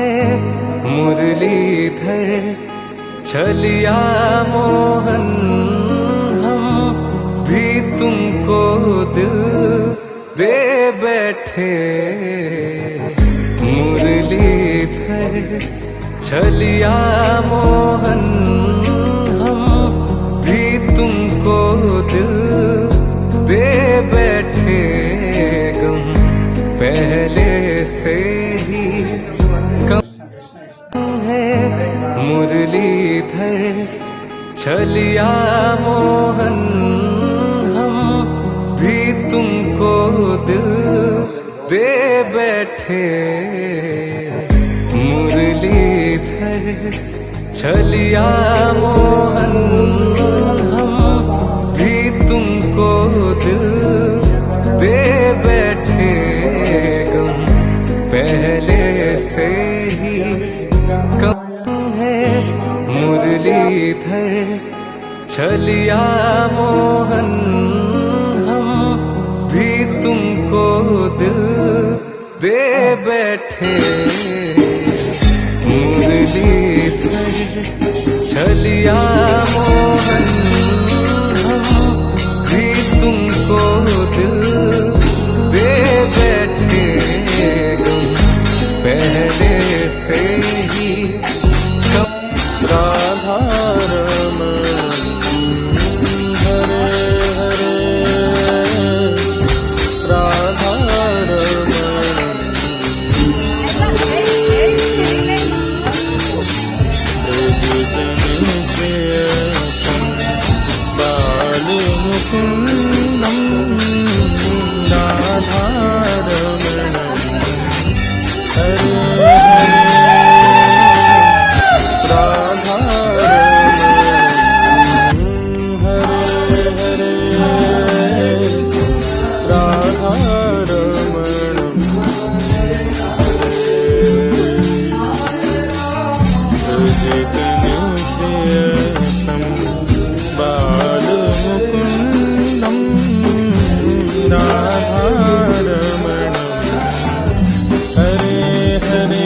है मुरलीधर छलिया मोहन, हम भी तुमको दिल दे बैठे। मुरलीधर छलिया मोहन, हम भी तुमको दिल दे बैठे। गम पहले से ही कम है मुरलीधर छलिया मोहन, हम भी तुमको दिल दे बैठे। मुरलीधर छलिया मोहन, हम भी तुमको दिल दे बैठे। गम पहले से ही कम है मुरलीधर छलिया मोहन, हम भी तुमको दिल दे बैठे। मुरलीधर छलिया मोहन, हम भी तुमको दिल दे बैठे। गम पहले से ही कम। राधा रमण हरे हरे, राधा रमण बाल मुकुंदम, राधा रमण हरे हरे, राधा रमण हरे हरे, राधा रमण भज जन प्रियतम बाल मुकुंदम, राधा रमण हरे हरे।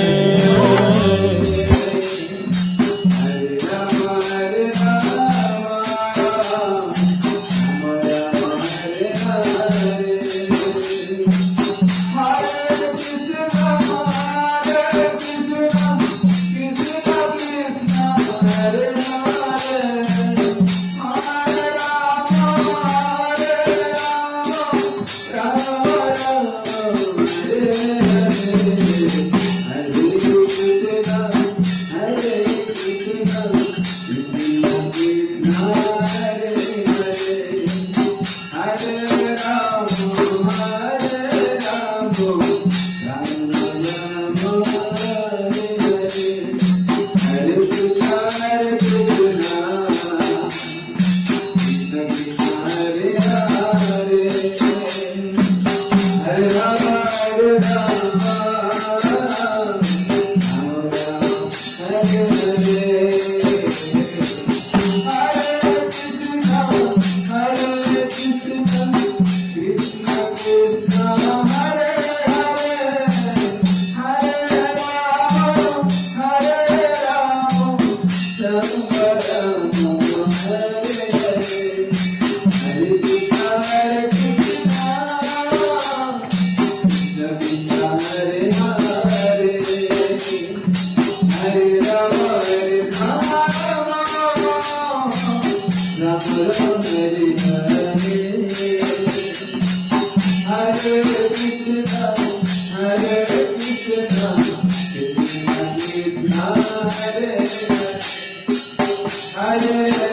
Hare